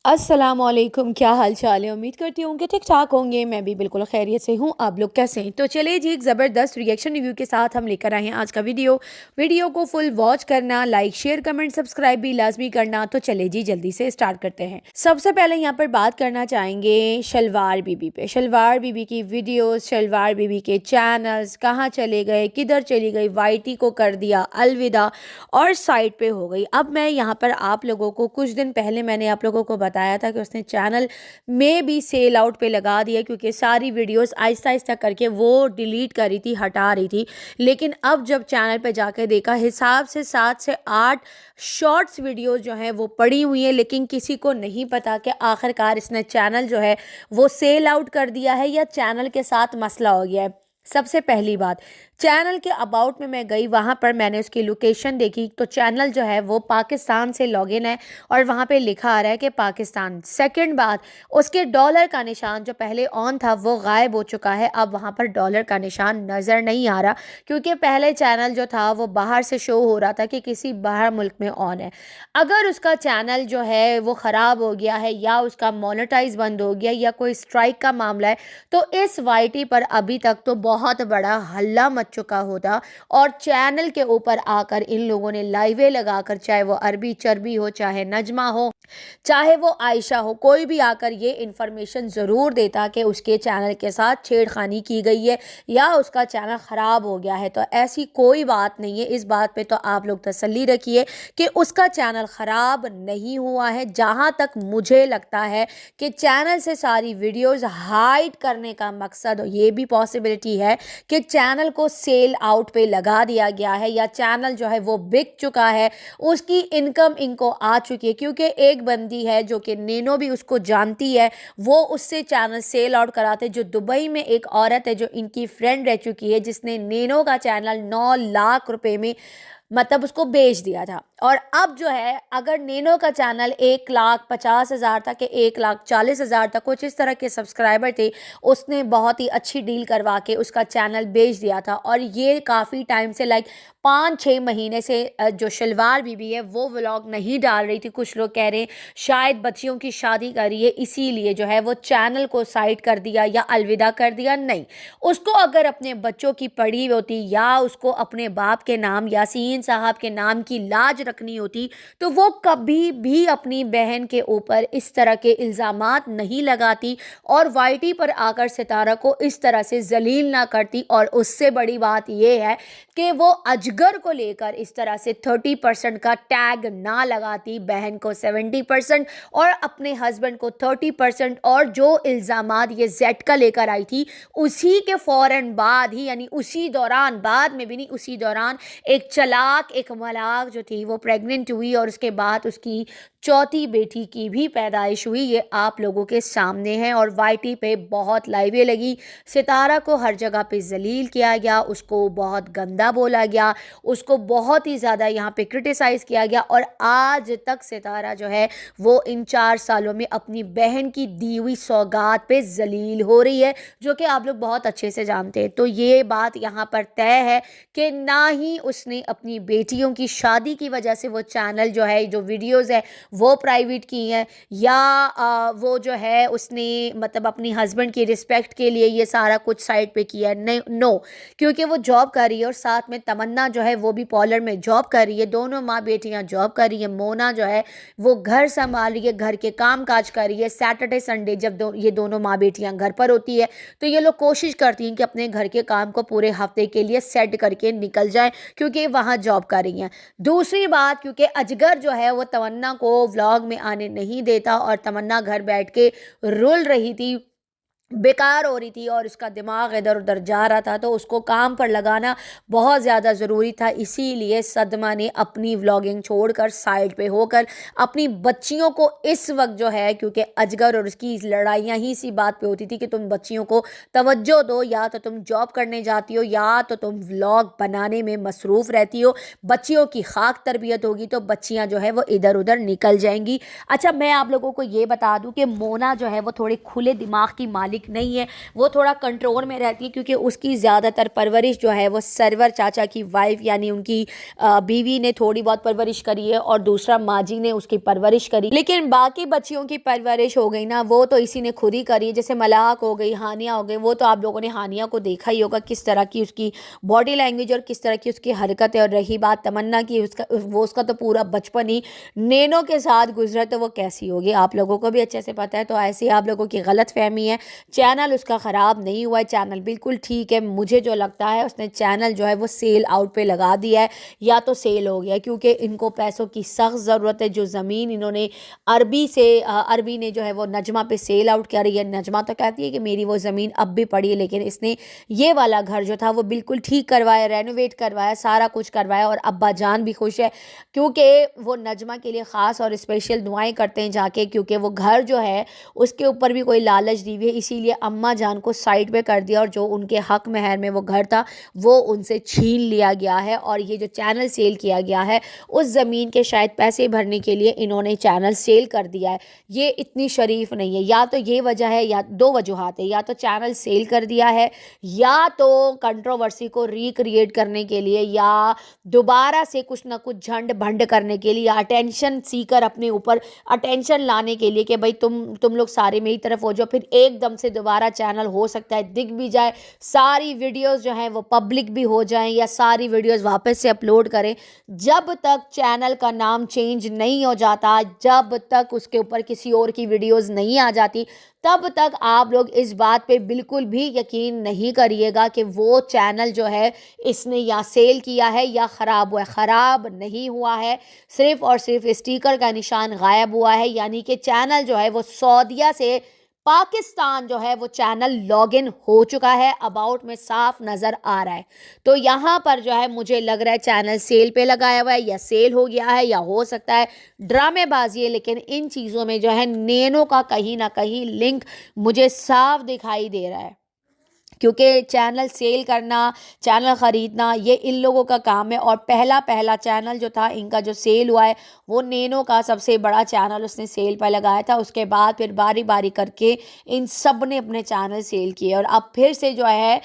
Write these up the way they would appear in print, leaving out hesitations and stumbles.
अस्सलामुअलैकुम, क्या हाल चाल है। उम्मीद करती हूँ कि ठीक ठाक होंगे। मैं भी बिल्कुल खैरियत से हूँ। आप लोग कैसे हैं? तो चलिए जी, एक ज़बरदस्त रिएक्शन रिव्यू के साथ हम लेकर आए हैं आज का वीडियो को फुल वॉच करना, लाइक शेयर कमेंट सब्सक्राइब भी लाजमी करना। तो चले जी, जल्दी से स्टार्ट करते हैं। सबसे पहले यहाँ पर बात करना चाहेंगे शलवार बीबी पे। शलवार बीबी की वीडियोस, शलवार बीबी के चैनल्स कहाँ चले गए, किधर चली गई, वाईटी को कर दिया अलविदा और साइड पे हो गई। अब मैं यहाँ पर आप लोगों को कुछ दिन पहले मैंने आप लोगों को बताया था कि उसने चैनल में भी सेल आउट पे लगा दिया, क्योंकि सारी वीडियोस आहिस्ता आहिस्ता करके वो डिलीट कर रही थी, हटा रही थी। लेकिन अब जब चैनल पे जाकर देखा, हिसाब से 7 से 8 शॉर्ट्स वीडियोस जो हैं वो पड़ी हुई हैं, लेकिन किसी को नहीं पता कि आखिरकार इसने चैनल जो है वो सेल आउट कर दिया है या चैनल के साथ मसला हो गया है। सबसे पहली बात, चैनल के अबाउट में मैं गई, वहाँ पर मैंने उसकी लोकेशन देखी तो चैनल जो है वो पाकिस्तान से लॉगिन है और वहाँ पे लिखा आ रहा है कि पाकिस्तान। सेकंड बात, उसके डॉलर का निशान जो पहले ऑन था वो गायब हो चुका है। अब वहाँ पर डॉलर का निशान नज़र नहीं आ रहा, क्योंकि पहले चैनल जो था वो बाहर से शो हो रहा था कि किसी बाहर मुल्क में ऑन है। अगर उसका चैनल जो है वो ख़राब हो गया है या उसका मोनेटाइज बंद हो गया या कोई स्ट्राइक का मामला है, तो इस वाईटी पर अभी तक तो बहुत बड़ा हल्ला मच चुका होता और चैनल के ऊपर आकर इन लोगों ने लाइवें लगाकर, चाहे वो अरबी चरबी हो, चाहे नजमा हो, चाहे वो आयशा हो, कोई भी आकर ये इन्फॉर्मेशन ज़रूर देता कि उसके चैनल के साथ छेड़खानी की गई है या उसका चैनल ख़राब हो गया है। तो ऐसी कोई बात नहीं है। इस बात पे तो आप लोग तसल्ली रखिए कि उसका चैनल ख़राब नहीं हुआ है। जहाँ तक मुझे लगता है कि चैनल से सारी वीडियोज़ हाइड करने का मकसद, ये भी पॉसिबिलिटी है कि चैनल को सेल आउट पे लगा दिया गया है या चैनल जो है वो बिक चुका है, उसकी इनकम इनको आ चुकी है। क्योंकि एक बंदी है जो कि नैनो भी उसको जानती है, वो उससे चैनल सेल आउट कराते। जो दुबई में एक औरत है जो इनकी फ्रेंड रह चुकी है, जिसने नैनो का चैनल 9 लाख रुपए में मतलब उसको बेच दिया था। और अब जो है, अगर नैनो का चैनल 1,50,000 तक के 1,40,000 तक कुछ इस तरह के सब्सक्राइबर थे, उसने बहुत ही अच्छी डील करवा के उसका चैनल बेच दिया था। और ये काफ़ी टाइम से, लाइक 5-6 महीने से जो शलवार बीबी है वो व्लॉग नहीं डाल रही थी। कुछ लोग कह रहे हैं शायद बच्चियों की शादी कर रही है, इसीलिए जो है वो चैनल को साइड कर दिया या अलविदा कर दिया। नहीं, उसको अगर अपने बच्चों की पड़ी होती या उसको अपने बाप के नाम यासीन साहब के नाम की लाज रखनी होती, तो वो कभी भी अपनी बहन के ऊपर इस तरह के इल्ज़ामात नहीं लगाती और वाईटी पर आकर सितारा को इस तरह से जलील ना करती। और उससे बड़ी बात यह है कि वो अजगर को लेकर इस तरह से 30% का टैग ना लगाती, बहन को 70% और अपने हस्बैंड को 30%। और जो इल्ज़ामात ये जेड का लेकर आई थी, उसी के फ़ौरन बाद ही, यानी उसी दौरान, बाद में भी नहीं, उसी दौरान एक चलाक, एक मलाक जो थी वो प्रेग्नेंट हुई और उसके बाद उसकी चौथी बेटी की भी पैदाइश हुई। ये आप लोगों के सामने है और वाईटी पे बहुत लाइवें लगी। सितारा को हर जगह पे जलील किया गया, उसको बहुत गंदा बोला गया, उसको बहुत ही ज़्यादा यहाँ पे क्रिटिसाइज़ किया गया। और आज तक सितारा जो है वो इन 4 सालों में अपनी बहन की दी हुई सौगात पे जलील हो रही है, जो कि आप लोग बहुत अच्छे से जानते हैं। तो ये बात यहाँ पर तय है कि ना ही उसने अपनी बेटियों की शादी की वजह से वो चैनल जो है, जो वीडियोस है वो प्राइवेट की हैं, या वो जो है उसने मतलब अपनी हस्बैंड की रिस्पेक्ट के लिए ये सारा कुछ साइड पे किया है। नहीं, नो, क्योंकि वो जॉब कर रही है और साथ में तमन्ना जो है वो भी पॉलर में जॉब कर रही है। दोनों माँ बेटियाँ जॉब कर रही है। मोना जो है वो घर संभाल रही है, घर के काम काज कर रही है। सैटरडे संडे जब ये दोनों माँ बेटियाँ घर पर होती है, तो ये लोग कोशिश करती हैं कि अपने घर के काम को पूरे हफ्ते के लिए सेट करके निकल जाए, क्योंकि वहाँ जॉब कर रही हैं। दूसरी बात, क्योंकि अजगर जो है वो तमन्ना को व्लॉग में आने नहीं देता और तमन्ना घर बैठ के रुल रही थी, बेकार हो रही थी और उसका दिमाग इधर उधर जा रहा था, तो उसको काम पर लगाना बहुत ज़्यादा ज़रूरी था। इसीलिए सदमा ने अपनी व्लॉगिंग छोड़कर साइड पे होकर अपनी बच्चियों को इस वक्त जो है, क्योंकि अजगर और उसकी लड़ाइयाँ ही इसी बात पे होती थी कि तुम बच्चियों को तवज्जो दो, या तो तुम जॉब करने जाती हो या तो तुम व्लॉग बनाने में मसरूफ़ रहती हो। बच्चियों की खाक तरबियत होगी तो बच्चियाँ जो है वो इधर उधर निकल जाएंगी। अच्छा, मैं आप लोगों को ये बता दूँ कि मोना जो है वो थोड़े खुले दिमाग की मालिक पब्लिक नहीं है, वो थोड़ा कंट्रोल में रहती है क्योंकि उसकी ज़्यादातर परवरिश जो है वो सरवर चाचा की वाइफ यानी उनकी बीवी ने थोड़ी बहुत परवरिश करी है और दूसरा माजी ने उसकी परवरिश करी। लेकिन बाकी बच्चियों की परवरिश हो गई ना, वो तो इसी ने खुद ही करी है। जैसे मलाक हो गई, हानिया हो गई, वो तो आप लोगों ने हानिया को देखा ही होगा किस तरह की उसकी बॉडी लैंग्वेज और किस तरह की उसकी हरकत है। और रही बात तमन्ना की, उसका तो पूरा बचपन ही नैनो के साथ गुजरा, तो वो कैसी होगी आप लोगों को भी अच्छे से पता है। तो ऐसी आप लोगों की गलत फहमी है। चैनल उसका ख़राब नहीं हुआ है, चैनल बिल्कुल ठीक है। मुझे जो लगता है उसने चैनल जो है वो सेल आउट पे लगा दिया है या तो सेल हो गया, क्योंकि इनको पैसों की सख्त ज़रूरत है। जो ज़मीन इन्होंने अरबी ने जो है वो नजमा पे सेल आउट करी है। नजमा तो कहती है कि मेरी वो ज़मीन अब भी पड़ी है, लेकिन इसने ये वाला घर जो था वो बिल्कुल ठीक करवाया, रेनोवेट करवाया, सारा कुछ करवाया। और अब्बा जान भी खुश है क्योंकि वो नजमा के लिए ख़ास और स्पेशल दुआएं करते हैं जाके, क्योंकि वो घर जो है उसके ऊपर भी कोई लालच दी हुई है, इसीलिए अम्मा जान को साइड पे कर दिया और जो उनके हक महर में वो घर था वो उनसे छीन लिया गया है। और ये जो चैनल सेल किया गया है उस ज़मीन के शायद पैसे भरने के लिए इन्होंने चैनल सेल कर दिया है। ये इतनी शरीफ नहीं है। या तो ये वजह है, या दो वजूहात है, या तो चैनल सेल कर दिया है, या तो कंट्रोवर्सी को रिक्रिएट करने के लिए, या दोबारा से कुछ ना कुछ झंड भंड करने के लिए, या अटेंशन सीकर अपने ऊपर अटेंशन लाने के लिए कि भाई तुम लोग सारे मेरी तरफ हो जाओ। फिर एकदम से दोबारा चैनल हो सकता है दिख भी जाए, सारी वीडियोस जो हैं वो पब्लिक भी हो जाएं, या सारी वीडियोस वापस से अपलोड करें। जब तक चैनल का नाम चेंज नहीं हो जाता, जब तक उसके ऊपर किसी और की वीडियोस नहीं आ जाती, तब तक आप लोग इस बात पे बिल्कुल भी यकीन नहीं करिएगा कि वो चैनल जो है इसने या सेल किया है या ख़राब हुआ है। ख़राब नहीं हुआ है, सिर्फ़ और सिर्फ स्टिकर का निशान गायब हुआ है। यानी कि चैनल जो है वो सऊदीया से पाकिस्तान जो है वो चैनल लॉगिन हो चुका है, अबाउट में साफ नज़र आ रहा है। तो यहाँ पर जो है मुझे लग रहा है चैनल सेल पे लगाया हुआ है, या सेल हो गया है, या हो सकता है ड्रामेबाजी है। लेकिन इन चीज़ों में जो है नैनो का कहीं ना कहीं लिंक मुझे साफ दिखाई दे रहा है, क्योंकि चैनल सेल करना, चैनल ख़रीदना ये इन लोगों का काम है। और पहला चैनल जो था इनका जो सेल हुआ है वो नैनो का सबसे बड़ा चैनल उसने सेल पर लगाया था। उसके बाद फिर बारी बारी करके इन सब ने अपने चैनल सेल किए, और अब फिर से जो है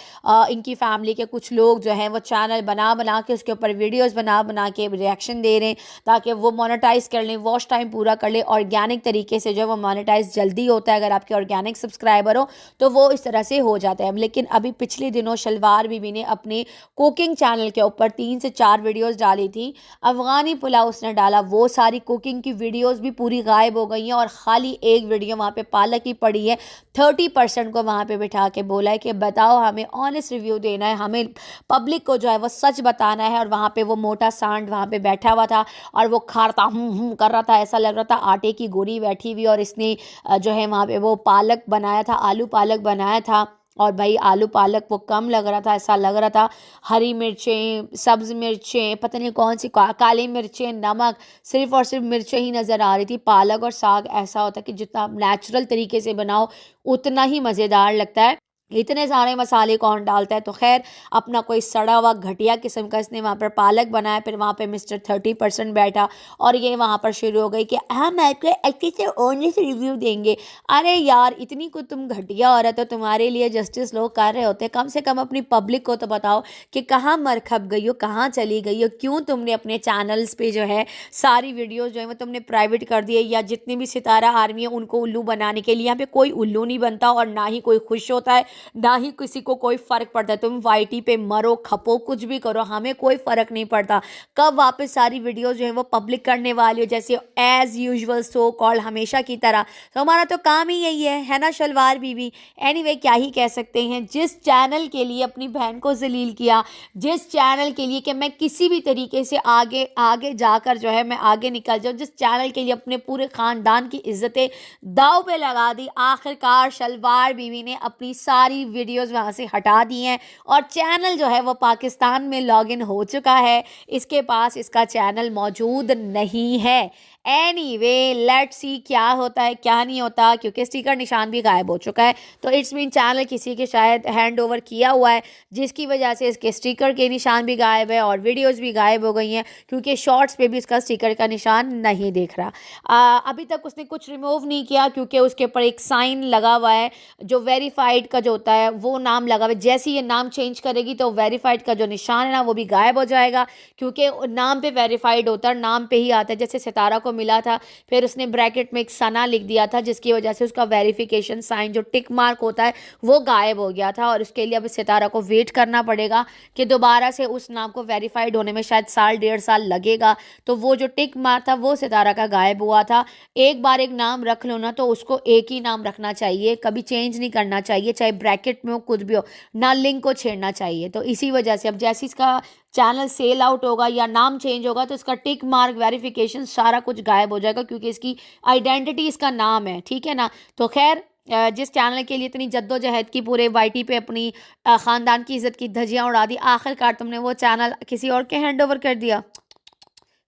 इनकी फैमिली के कुछ लोग जो हैं वो चैनल बना के उसके ऊपर वीडियोज़ बना के रिएक्शन दे रहे हैं ताकि वो मोनेटाइज़ कर लें, वॉच टाइम पूरा कर लें। ऑर्गेनिक तरीके से जो है वो मोनेटाइज़ जल्दी होता है, अगर आपके ऑर्गेनिक सब्सक्राइबर हो तो वो इस तरह से हो जाता है। लेकिन अभी पिछले दिनों शलवार बीबी ने अपने कुकिंग चैनल के ऊपर 3 से 4 वीडियोस डाली थी। अफ़गानी पुलाव उसने डाला, वो सारी कुकिंग की वीडियोस भी पूरी गायब हो गई हैं और ख़ाली एक वीडियो वहाँ पे पालक की पड़ी है। 30% को वहाँ पे बिठा के बोला है कि बताओ, हमें ऑनेस्ट रिव्यू देना है, हमें पब्लिक को जो है वो सच बताना है। और वहाँ पे वो मोटा सांड वहाँ पे बैठा हुआ था और वो खारता कर रहा था, ऐसा लग रहा था आटे की गोली बैठी हुई। और इसने जो है वहाँ पे वो पालक बनाया था, आलू पालक बनाया था। और भाई आलू पालक वो कम लग रहा था, ऐसा लग रहा था हरी मिर्चें, सब्ज़ मिर्चें, पता नहीं कौन सी काली मिर्चें, नमक, सिर्फ़ और सिर्फ मिर्चें ही नज़र आ रही थी। पालक और साग ऐसा होता है कि जितना आप नेचुरल तरीके से बनाओ उतना ही मज़ेदार लगता है, इतने सारे मसाले कौन डालता है। तो खैर अपना कोई सड़ा हुआ घटिया किस्म का इसने वहाँ पर पालक बनाया। फिर वहाँ पे मिस्टर 30% बैठा और ये वहाँ पर शुरू हो गई कि हम आपको अच्छे से ऑनेस्ट रिव्यू देंगे। अरे यार, इतनी को तुम घटिया औरत हो, तुम्हारे लिए जस्टिस लोग कर रहे होते, कम से कम अपनी पब्लिक को तो बताओ कि कहाँ मर खप गई हो, कहाँ चली गई हो, क्यों तुमने अपने चैनल्स पे जो है सारी वीडियोज़ जो है वो तुमने प्राइवेट कर दिए। या जितनी भी सितारा आर्मी है उनको उल्लू बनाने के लिए, यहाँ पे कोई उल्लू नहीं बनता और ना ही कोई खुश होता है, ना ही किसी को कोई फ़र्क पड़ता है। तुम वाईटी पे मरो खपो कुछ भी करो, हमें कोई फ़र्क नहीं पड़ता। कब वापस सारी वीडियोस जो है वो पब्लिक करने वाली हो, जैसे एज़ यूजुअल सो कॉल्ड हमेशा की तरह। तो हमारा तो काम ही यही है ना शलवार बीवी। एनीवे क्या ही कह सकते हैं। जिस चैनल के लिए अपनी बहन को जलील किया, जिस चैनल के लिए कि मैं किसी भी तरीके से आगे आगे जाकर जो है मैं आगे निकल जाऊँ, जिस चैनल के लिए अपने पूरे ख़ानदान की इज़्ज़तें दाव पे लगा दी, आखिरकार शलवार बीवी ने अपनी सारी वीडियोस वहाँ से हटा दी हैं और चैनल जो है वो पाकिस्तान में लॉगिन हो चुका है। इसके पास इसका चैनल मौजूद नहीं है। एनीवे लेट्स सी क्या होता है क्या नहीं होता, क्योंकि स्टिकर निशान भी गायब हो चुका है। तो इट्स मीन चैनल किसी के शायद हैंड ओवर किया हुआ है, जिसकी वजह से इसके स्टिकर के निशान भी गायब है और वीडियोस भी गायब हो गई हैं, क्योंकि शॉर्ट्स पे भी इसका स्टिकर का निशान नहीं दिख रहा। अभी तक उसने कुछ रिमूव नहीं किया, क्योंकि उसके ऊपर एक साइन लगा हुआ है जो वेरीफाइड का जो होता है वो नाम लगा हुआ है। जैसे ये नाम चेंज करेगी तो वेरीफाइड का जो निशान है ना वो भी गायब हो जाएगा, क्योंकि नाम पे वेरीफाइड होता है, नाम पे ही आता है। जैसे सितारा को मिला था, फिर उसने ब्रैकेट में एक सना लिख दिया था, जिसकी वजह से उसका वेरिफिकेशन साइन जो टिक मार्क होता है वो गायब हो गया था। और उसके लिए अब सितारा को वेट करना पड़ेगा कि दोबारा से उस नाम को वेरीफाइड होने में शायद साल 1.5 साल लगेगा। तो वो जो टिक मार्क था वो सितारा का गायब हुआ था। एक बार एक नाम रख लो ना तो उसको एक ही नाम रखना चाहिए, कभी चेंज नहीं करना चाहिए, चाहे ब्रैकेट में हो कुछ भी हो, ना लिंक को छेड़ना चाहिए। तो इसी वजह से अब जैसे इसका चैनल सेल आउट होगा या नाम चेंज होगा तो इसका टिक मार्क वेरिफिकेशन सारा कुछ गायब हो जाएगा, क्योंकि इसकी आइडेंटिटी इसका नाम है, ठीक है ना। तो खैर जिस चैनल के लिए इतनी जद्दोजहद की, पूरे वाईटी पे अपनी ख़ानदान की इज़्ज़त की धज्जियाँ उड़ा दी, आखिरकार तुमने वो चैनल किसी और के हैंड ओवर कर दिया।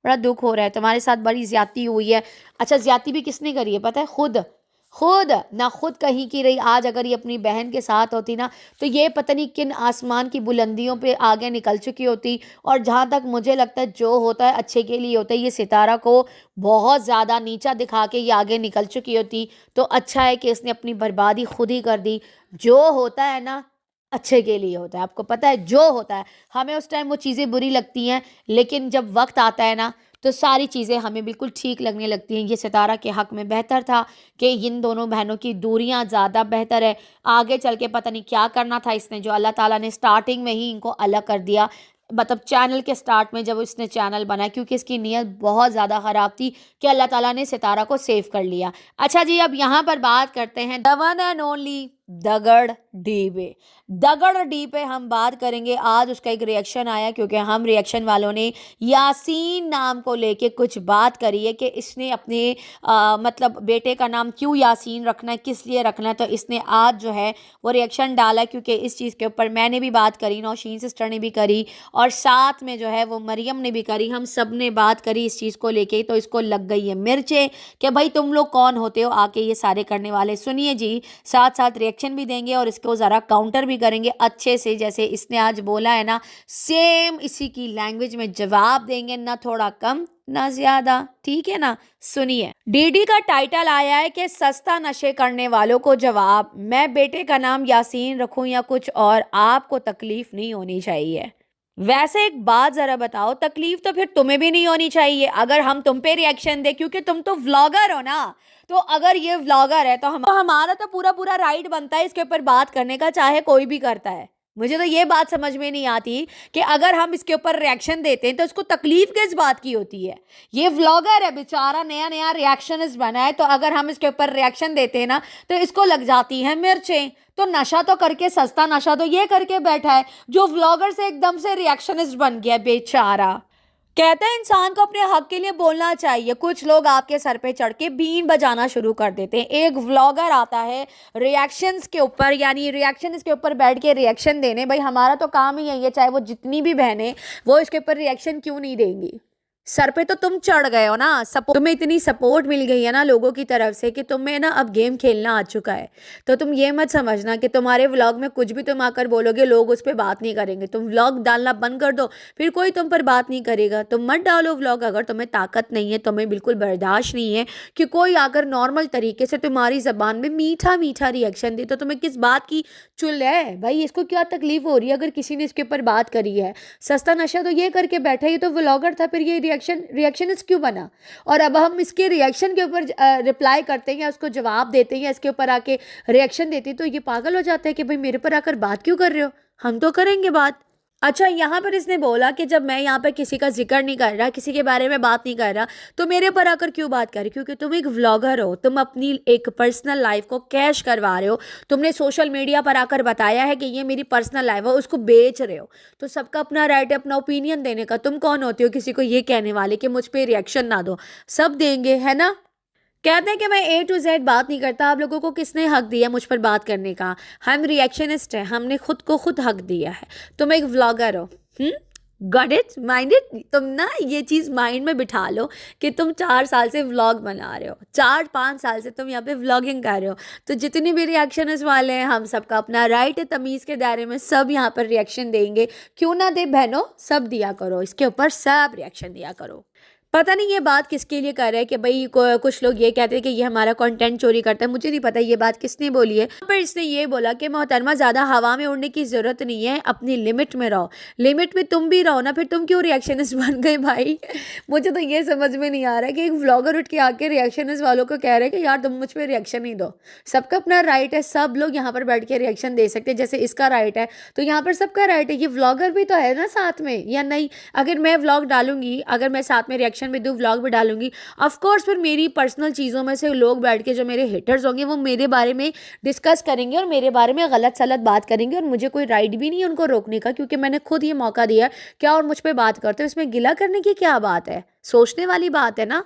बड़ा दुख हो रहा है, तुम्हारे साथ बड़ी ज़्यादती हुई है। अच्छा, ज़्यादती भी किसने करी है पता है? खुद ना खुद कहीं की रही। आज अगर ये अपनी बहन के साथ होती ना तो ये पता नहीं किन आसमान की बुलंदियों पे आगे निकल चुकी होती। और जहाँ तक मुझे लगता है जो होता है अच्छे के लिए होता है, ये सितारा को बहुत ज़्यादा नीचा दिखा के ये आगे निकल चुकी होती। तो अच्छा है कि इसने अपनी बर्बादी खुद ही कर दी। जो होता है ना अच्छे के लिए होता है, आपको पता है जो होता है। हमें उस टाइम वो चीज़ें बुरी लगती हैं, लेकिन जब वक्त आता है ना तो सारी चीज़ें हमें बिल्कुल ठीक लगने लगती हैं। ये सितारा के हक़ में बेहतर था कि इन दोनों बहनों की दूरियां ज़्यादा बेहतर है। आगे चल के पता नहीं क्या करना था इसने, जो अल्लाह ताला ने स्टार्टिंग में ही इनको अलग कर दिया। मतलब चैनल के स्टार्ट में जब इसने चैनल बनाया, क्योंकि इसकी नीयत बहुत ज़्यादा ख़राब थी कि अल्लाह ताला ने सितारा को सेव कर लिया। अच्छा जी, अब यहाँ पर बात करते हैं द वन एंड ओनली दगड़ डी पे। दगड़ डी पे हम बात करेंगे। आज उसका एक रिएक्शन आया, क्योंकि हम रिएक्शन वालों ने यासीन नाम को लेके कुछ बात करी है कि इसने अपने मतलब बेटे का नाम क्यों यासीन रखना है, किस लिए रखना है। तो इसने आज जो है वो रिएक्शन डाला, क्योंकि इस चीज़ के ऊपर मैंने भी बात करी, नौशीन सिस्टर ने भी करी और साथ में जो है वो मरियम ने भी करी। हम सब ने बात करी इस चीज़ को लेके। तो इसको लग गई है मिर्चें कि भाई तुम लोग कौन होते हो आके ये सारे करने वाले। सुनिए जी, साथ साथ रिएक्शन भी देंगे और इसको ज़रा काउंटर भी करेंगे अच्छे से, जैसे इसने आज बोला है ना सेम इसी की लैंग्वेज में जवाब देंगे, ना थोड़ा कम ना ज्यादा, ठीक है ना। सुनिए, डीडी का टाइटल आया है कि सस्ता नशे करने वालों को जवाब, मैं बेटे का नाम यासीन रखूं या कुछ और, आपको तकलीफ नहीं होनी चाहिए। वैसे एक बात जरा बताओ, तकलीफ तो फिर तुम्हें भी नहीं होनी चाहिए अगर हम तुम पे रिएक्शन दे, क्योंकि तुम तो व्लॉगर हो ना। तो अगर ये व्लॉगर है तो हमारा तो पूरा पूरा राइट बनता है इसके ऊपर बात करने का, चाहे कोई भी करता है। मुझे तो ये बात समझ में नहीं आती कि अगर हम इसके ऊपर रिएक्शन देते हैं तो इसको तकलीफ किस बात की होती है। ये व्लॉगर है बेचारा, नया नया रिएक्शनिस्ट बना है, तो अगर हम इसके ऊपर रिएक्शन देते हैं ना तो इसको लग जाती हैं मिर्चें। तो नशा तो करके, सस्ता नशा तो ये करके बैठा है जो व्लॉगर से एकदम से रिएक्शनिस्ट बन गया बेचारा। कहते हैं इंसान को अपने हक के लिए बोलना चाहिए। कुछ लोग आपके सर पे चढ़ के बीन बजाना शुरू कर देते हैं। एक व्लॉगर आता है रिएक्शंस के ऊपर, यानी रिएक्शन इसके ऊपर बैठ के रिएक्शन देने। भाई हमारा तो काम ही है ये, चाहे वो जितनी भी बहनें वो इसके ऊपर रिएक्शन क्यों नहीं देंगी। सर पे तो तुम चढ़ गए हो ना, तुम्हें इतनी सपोर्ट मिल गई है ना लोगों की तरफ से कि तुम्हें ना अब गेम खेलना आ चुका है। तो तुम ये मत समझना कि तुम्हारे व्लॉग में कुछ भी तुम आकर बोलोगे लोग उस पर बात नहीं करेंगे। तुम व्लॉग डालना बंद कर दो, फिर कोई तुम पर बात नहीं करेगा। तुम मत डालो व्लॉग अगर तुम्हें ताकत नहीं है, तुम्हें बिल्कुल बर्दाश्त नहीं है कि कोई आकर नॉर्मल तरीके से तुम्हारी ज़बान में मीठा मीठा रिएक्शन दे। तो तुम्हें किस बात की चुल है भाई, इसको क्या तकलीफ हो रही है अगर किसी ने इसके ऊपर बात करी है। सस्ता नशा तो ये करके बैठा, ये तो व्लॉगर था, फिर ये रिएक्शनिस्ट क्यों बना। और अब हम इसके रिएक्शन के ऊपर रिप्लाई करते हैं या उसको जवाब देते हैं या इसके ऊपर आके रिएक्शन देते हैं, तो ये पागल हो जाता है कि भाई मेरे पर आकर बात क्यों कर रहे हो, हम तो करेंगे बात। अच्छा, यहाँ पर इसने बोला कि जब मैं यहाँ पर किसी का जिक्र नहीं कर रहा, किसी के बारे में बात नहीं कर रहा, तो मेरे पर आकर क्यों बात कर रही। क्योंकि तुम एक व्लॉगर हो, तुम अपनी एक पर्सनल लाइफ को कैश करवा रहे हो। तुमने सोशल मीडिया पर आकर बताया है कि ये मेरी पर्सनल लाइफ है, उसको बेच रहे हो। तो सबका अपना राइट है अपना ओपिनियन देने का। तुम कौन होते हो किसी को ये कहने वाले कि मुझ पर रिएक्शन ना दो। सब देंगे, है ना। कहते हैं कि मैं A to Z बात नहीं करता। आप लोगों को किसने हक दिया मुझ पर बात करने का। हम रिएक्शनिस्ट हैं, हमने खुद को खुद हक दिया है। तुम एक व्लॉगर हो, गॉट इट, माइंड इट। तुम ना ये चीज़ माइंड में बिठा लो कि तुम 4 साल से व्लॉग बना रहे हो, 4-5 साल से तुम यहाँ पे व्लॉगिंग कर रहे हो, तो जितने भी रिएक्शन इस वाले हैं, हम सबका अपना राइट है, तमीज़ के दायरे में सब यहाँ पर रिएक्शन देंगे। क्यों ना दे बहनों, सब दिया करो, इसके ऊपर सब रिएक्शन दिया करो। पता नहीं ये बात किसके लिए कर रहे हैं कि भाई कुछ लोग ये कहते हैं कि ये हमारा कंटेंट चोरी करता है। मुझे नहीं पता ये बात किसने बोली है, पर इसने ये बोला कि मोहतरमा ज़्यादा हवा में उड़ने की ज़रूरत नहीं है, अपनी लिमिट में रहो। लिमिट में तुम भी रहो ना, फिर तुम क्यों रिएक्शनिस्ट बन गए भाई? मुझे तो ये समझ में नहीं आ रहा है कि एक व्लॉगर उठ के आके रिएक्शनिस्ट वालों को कह रहे हैं कि यार तुम मुझ पर रिएक्शन ही दो। सबका अपना राइट है, सब लोग यहाँ पर बैठ के रिएक्शन दे सकते हैं, जैसे इसका राइट है तो यहाँ पर सबका राइट है। ये व्लॉगर भी तो है ना साथ में, या नहीं? अगर मैं व्लॉग डालूंगी, अगर मैं साथ में रिएक्शन भी दूँ, व्लॉग भी डालूंगी, ऑफ कोर्स फिर मेरी पर्सनल चीज़ों में से लोग बैठ के, जो मेरे हेटर्स होंगे, वो मेरे बारे में डिस्कस करेंगे और मेरे बारे में गलत सलत बात करेंगे, और मुझे कोई राइट भी नहीं है उनको रोकने का, क्योंकि मैंने खुद ये मौका दिया है। क्या और मुझ पर बात करते हो, इसमें गिला करने की क्या बात है? सोचने वाली बात है ना।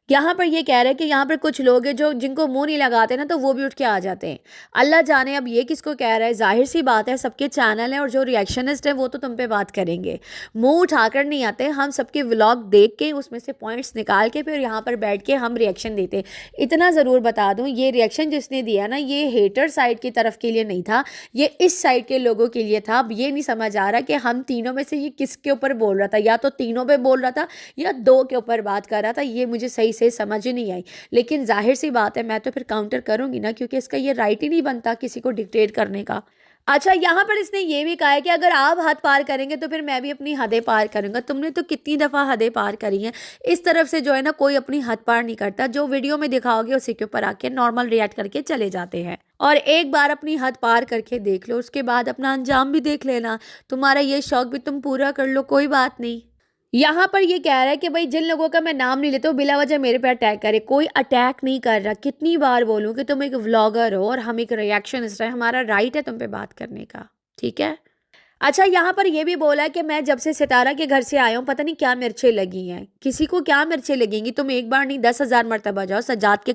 यहाँ पर ये कह रहे हैं कि यहाँ पर कुछ लोग हैं जो जिनको मुंह नहीं लगाते ना, तो वो भी उठ के आ जाते हैं। अल्लाह जाने अब ये किसको कह रहा है। जाहिर सी बात है, सबके चैनल हैं और जो रिएक्शनिस्ट हैं वो तो तुम पे बात करेंगे, मुंह उठाकर नहीं आते। हम सबके व्लॉग देख के उसमें से पॉइंट्स निकाल के फिर यहाँ पर बैठ के हम रिएक्शन देते हैं। इतना ज़रूर बता दूँ, ये रिएक्शन जिसने दिया ना, ये हेटर साइड की तरफ के लिए नहीं था, ये इस साइड के लोगों के लिए था। अब ये नहीं समझ आ रहा कि हम तीनों में से ये किसके ऊपर बोल रहा था, या तो तीनों पे बोल रहा था या दो के ऊपर बात कर रहा था। ये मुझे सही से समझ ही नहीं आई, लेकिन जाहिर सी बात है मैं तो फिर काउंटर करूंगी ना, क्योंकि इसका ये राइट ही नहीं बनता किसी को डिक्टेट करने का। अच्छा, यहाँ पर इसने ये भी कहा है कि अगर आप हद पार करेंगे तो फिर मैं भी अपनी हदें पार करूंगा। तुमने तो कितनी दफ़ा हदें पार करी हैं। इस तरफ से जो है ना, कोई अपनी हद पार नहीं करता। जो वीडियो में दिखाओगे उसी के ऊपर आके नॉर्मल रिएक्ट करके चले जाते हैं। और एक बार अपनी हद पार करके देख लो, उसके बाद अपना अंजाम भी देख लेना। तुम्हारा ये शौक भी तुम पूरा कर लो, कोई बात नहीं। यहाँ पर ये कह रहा है कि भाई जिन लोगों का मैं नाम नहीं लेता हूँ बिला वजह मेरे पे अटैक करे। कोई अटैक नहीं कर रहा। कितनी बार बोलूँ कि तुम एक व्लॉगर हो और हम एक रिएक्शनिस्ट है, हमारा राइट है तुम पे बात करने का, ठीक है? अच्छा, यहाँ पर यह भी बोला है कि मैं जब से सितारा के घर से आया हूँ पता नहीं क्या मिर्चें लगी हैं। किसी को क्या मिर्चें लगेंगी? तुम एक बार नहीं 10,000 मरतबा जाओ। सज्जाद के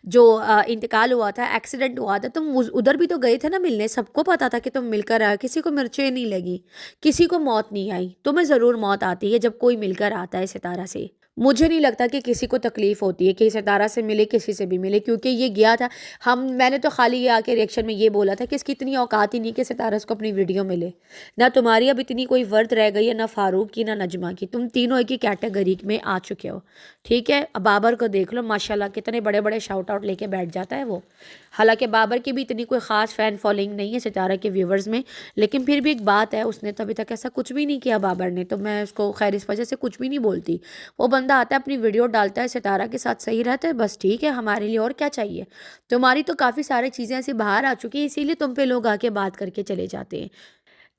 जो इंतकाल हुआ था, एक्सीडेंट हुआ था, तुम उधर भी तो गए थे ना मिलने। सबको पता था कि तुम मिलकर आए। किसी को मिर्चें नहीं लगी, किसी को मौत नहीं आई। तुम्हें ज़रूर मौत आती है जब कोई मिलकर आता है सितारा से। मुझे नहीं लगता कि किसी को तकलीफ़ होती है कि सितारा से मिले, किसी से भी मिले, क्योंकि ये गया था। मैंने तो खाली ये आके रिएक्शन में ये बोला था कि इसकी इतनी औकात ही नहीं कि सितारा को अपनी वीडियो मिले। ना तुम्हारी अब इतनी कोई वर्थ रह गई है, ना फारूक की, ना नजमा की। तुम तीनों एक ही कैटेगरी में आ चुके हो, ठीक है? अब बाबर को देख लो, माशाल्लाह कितने बड़े बड़े शाउट आउट लेके बैठ जाता है वो। हालांकि बाबर की भी इतनी कोई ख़ास फ़ैन फॉलोइंग नहीं है सितारा के व्यूवर्स में, लेकिन फिर भी एक बात है, उसने तो अभी तक ऐसा कुछ भी नहीं किया बाबर ने, तो मैं उसको खैर इस वजह से कुछ भी नहीं बोलती। वो बंदा आता है, अपनी वीडियो डालता है, सितारा के साथ सही रहता है, बस ठीक है। हमारे लिए और क्या चाहिए? तुम्हारी तो काफ़ी सारी चीज़ें ऐसी बाहर आ चुकी है, इसीलिए तुम पे लोग आके बात करके चले जाते हैं।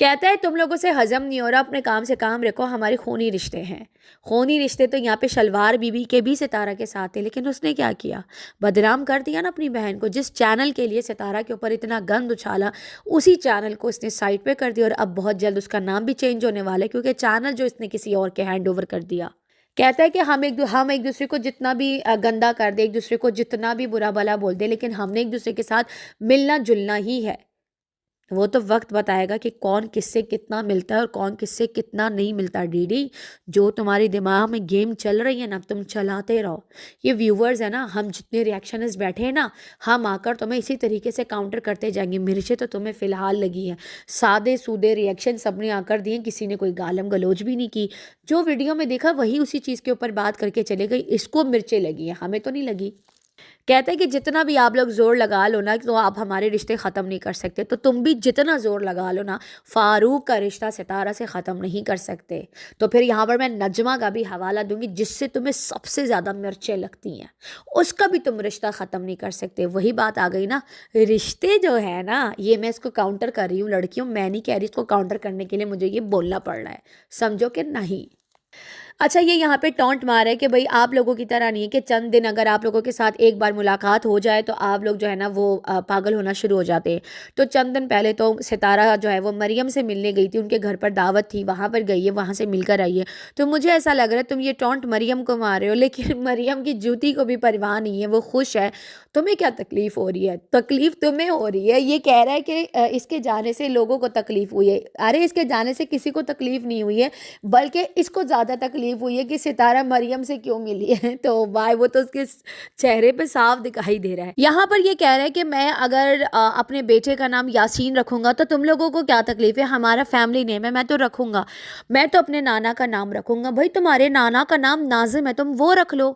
कहता है तुम लोगों से हजम नहीं हो रहा, अपने काम से काम रखो, हमारे खूनी रिश्ते हैं। खूनी रिश्ते तो यहाँ पे शलवार बीबी के भी सितारा के साथ है, लेकिन उसने क्या किया? बदनाम कर दिया ना अपनी बहन को। जिस चैनल के लिए सितारा के ऊपर इतना गंद उछाला, उसी चैनल को इसने साइड पे कर दिया, और अब बहुत जल्द उसका नाम भी चेंज होने वाला है, क्योंकि चैनल जो इसने किसी और के हैंड ओवर कर दिया। कहता है कि हम एक दूसरे को जितना भी गंदा कर दे, एक दूसरे को जितना भी बुरा भला बोल दे, लेकिन हमने एक दूसरे के साथ मिलना जुलना ही है। वो तो वक्त बताएगा कि कौन किससे कितना मिलता है और कौन किससे कितना नहीं मिलता। डीडी, जो तुम्हारे दिमाग में गेम चल रही है ना, तुम चलाते रहो। ये व्यूवर्स है ना, हम जितने रिएक्शनिस्ट बैठे हैं ना, हम आकर तुम्हें इसी तरीके से काउंटर करते जाएंगे। मिर्चें तो तुम्हें फ़िलहाल लगी है, सादे सूदे रिएक्शन सबने आकर दिए, किसी ने कोई गालम गलोच भी नहीं की। जो वीडियो में देखा वही उसी चीज़ के ऊपर बात करके चले गई। इसको मिर्चें लगी हैं, हमें तो नहीं लगी। कहते हैं कि जितना भी आप लोग ज़ोर लगा लो ना, तो आप हमारे रिश्ते ख़त्म नहीं कर सकते। तो तुम भी जितना ज़ोर लगा लो ना, फ़ारूक का रिश्ता सितारा से ख़त्म नहीं कर सकते। तो फिर यहाँ पर मैं नजमा का भी हवाला दूंगी, जिससे तुम्हें सबसे ज़्यादा मिर्चें लगती हैं, उसका भी तुम रिश्ता ख़त्म नहीं कर सकते। वही बात आ गई ना, रिश्ते जो है ना, ये मैं इसको काउंटर कर रही हूँ लड़कियों, मैं नहीं कह रही इसको काउंटर करने के लिए मुझे ये बोलना पड़ रहा है, समझो कि नहीं। अच्छा, ये यहाँ पे टॉन्ट मारा है कि भाई आप लोगों की तरह नहीं है कि चंद दिन अगर आप लोगों के साथ एक बार मुलाकात हो जाए तो आप लोग जो है ना वो पागल होना शुरू हो जाते हैं। तो चंद दिन पहले तो सितारा जो है वो मरियम से मिलने गई थी, उनके घर पर दावत थी, वहाँ पर गई है, वहाँ से मिलकर आई है। तो मुझे ऐसा लग रहा है तुम ये टॉन्ट मरियम को मार रहे हो, लेकिन मरियम की जूती को भी परवाह नहीं है, वो खुश है। तुम्हें क्या तकलीफ हो रही है? तकलीफ तुम्हें हो रही है। ये कह रहा है कि इसके जाने से लोगों को तकलीफ हुई है। अरे इसके जाने से किसी को तकलीफ नहीं हुई है, बल्कि इसको ज़्यादा तकलीफ हुई है कि सितारा मरियम से क्यों मिली है। तो वाह, वो तो उसके चेहरे पे साफ दिखाई दे रहा है। यहाँ पर ये कह रहा है कि मैं अगर अपने बेटे का नाम यासीन रखूंगा तो तुम लोगों को क्या तकलीफ है, हमारा फैमिली नेम है, मैं तो रखूंगा। मैं तो अपने नाना का नाम रखूंगा। भाई तुम्हारे नाना का नाम नाजिम है, तुम वो रख लो,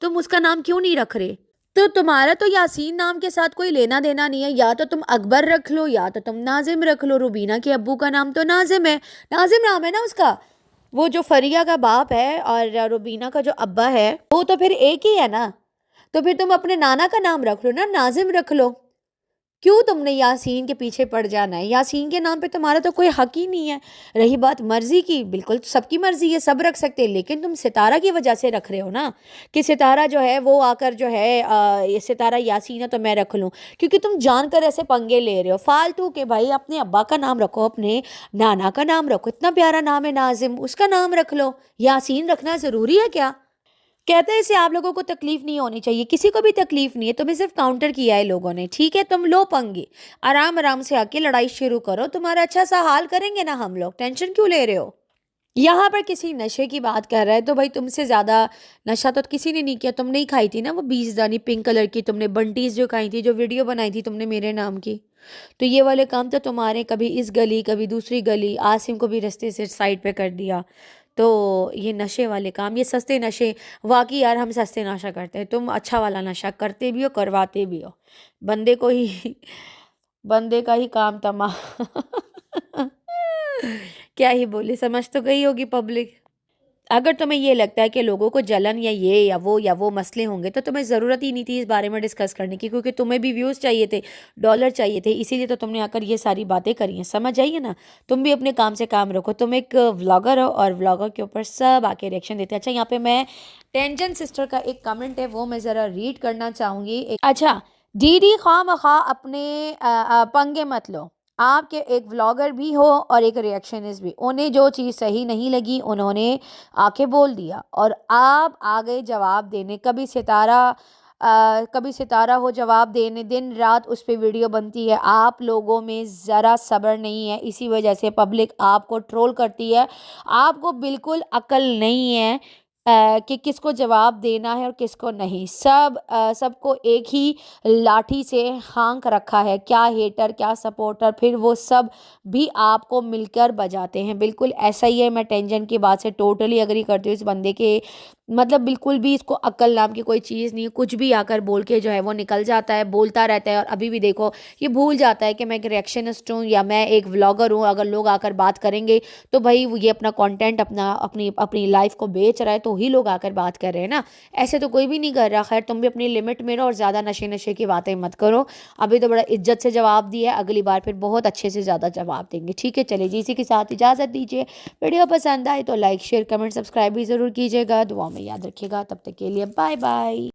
तुम उसका नाम क्यों नहीं रख रहे? तो तुम्हारा तो यासीन नाम के साथ कोई लेना देना नहीं है, या तो तुम अकबर रख लो या तो तुम नाजिम रख लो। रुबीना के अब्बू का नाम तो नाजिम है, नाजिम नाम है ना उसका। वो जो फरिया का बाप है और रुबीना का जो अब्बा है वो तो फिर एक ही है ना। तो फिर तुम अपने नाना का नाम रख लो ना, नाजिम रख लो। क्यों तुमने यासीन के पीछे पड़ जाना है? यासीन के नाम पे तुम्हारा तो कोई हक ही नहीं है। रही बात मर्जी की, बिल्कुल सबकी मर्जी है, सब रख सकते हैं, लेकिन तुम सितारा की वजह से रख रहे हो ना कि सितारा जो है वो आकर जो है ये सितारा यासीन है तो मैं रख लूँ, क्योंकि तुम जानकर ऐसे पंगे ले रहे हो फालतू के। भाई अपने अब्बा का नाम रखो, अपने नाना का नाम रखो, इतना प्यारा नाम है नाजिम, उसका नाम रख लो। यासीन रखना ज़रूरी है क्या? कहते हैं इससे आप लोगों को तकलीफ नहीं होनी चाहिए, किसी को भी तकलीफ नहीं है, तुम्हें सिर्फ काउंटर किया है लोगों ने। ठीक है, तुम लो पंगे, आराम आराम से आके लड़ाई शुरू करो, तुम्हारा अच्छा सा हाल करेंगे ना हम लोग, टेंशन क्यों ले रहे हो? यहाँ पर किसी नशे की बात कर रहा है तो भाई तुमसे ज़्यादा नशा तो किसी ने नहीं किया। तुमने ही खाई थी ना वो 20 दानी पिंक कलर की, तुमने बंटीज जो खाई थी, जो वीडियो बनाई थी तुमने मेरे नाम की। तो ये वाले काम तो तुम्हारे, कभी इस गली कभी दूसरी गली, आसिम को भी रास्ते से साइड पे कर दिया। तो ये नशे वाले काम, ये सस्ते नशे, वाकई यार हम सस्ते नशा करते हैं, तुम अच्छा वाला नशा करते भी हो करवाते भी हो। बंदे को ही बंदे का ही काम तमाम। क्या ही बोले, समझ तो गई होगी पब्लिक। अगर तुम्हें ये लगता है कि लोगों को जलन या वो मसले होंगे तो तुम्हें ज़रूरत ही नहीं थी इस बारे में डिस्कस करने की, क्योंकि तुम्हें भी व्यूज़ चाहिए थे, डॉलर चाहिए थे, इसीलिए तो तुमने आकर ये सारी बातें करी हैं। समझ आइए ना, तुम भी अपने काम से काम रखो। तुम एक व्लॉगर हो और व्लॉगर के ऊपर सब आके रिएक्शन देते हैं। अच्छा, यहाँ पे मैं टेंजन सिस्टर का एक कमेंट है वो मैं ज़रा रीड करना चाहूँगी। अच्छा, दीदी खामखा अपने पंगे मत लो, आपके एक व्लॉगर भी हो और एक रिएक्शनिस्ट भी, उन्हें जो चीज़ सही नहीं लगी उन्होंने आके बोल दिया और आप आ गए जवाब देने। कभी सितारा हो जवाब देने, दिन रात उस पर वीडियो बनती है। आप लोगों में ज़रा सब्र नहीं है, इसी वजह से पब्लिक आपको ट्रोल करती है। आपको बिल्कुल अक्ल नहीं है कि किसको जवाब देना है और किसको नहीं। सबको एक ही लाठी से हाँक रखा है, क्या हेटर क्या सपोर्टर, फिर वो सब भी आपको मिलकर बजाते हैं। बिल्कुल ऐसा ही है, मैं टेंशन की बात से टोटली एग्री करती हूँ। इस बंदे के मतलब बिल्कुल भी इसको अक्ल नाम की कोई चीज़ नहीं है, कुछ भी आकर बोल के जो है वो निकल जाता है, बोलता रहता है। और अभी भी देखो ये भूल जाता है कि मैं एक रिएक्शनिस्ट हूँ या मैं एक व्लॉगर हूँ। अगर लोग आकर बात करेंगे तो भाई ये अपना कंटेंट अपनी अपनी लाइफ को बेच रहा है तो ही लोग आकर बात कर रहे हैं ना, ऐसे तो कोई भी नहीं कर रहा। खैर तुम भी अपनी लिमिट में रहो और ज़्यादा नशे नशे की बातें मत करो। अभी तो बड़ा इज्जत से जवाब दिया है, अगली बार फिर बहुत अच्छे से ज़्यादा जवाब देंगे। ठीक है, चलिए जी, इसी के साथ इजाज़त दीजिए। वीडियो पसंद आए तो लाइक शेयर कमेंट सब्सक्राइब भी ज़रूर कीजिएगा, दुआ में याद रखिएगा। तब तक के लिए बाय बाय।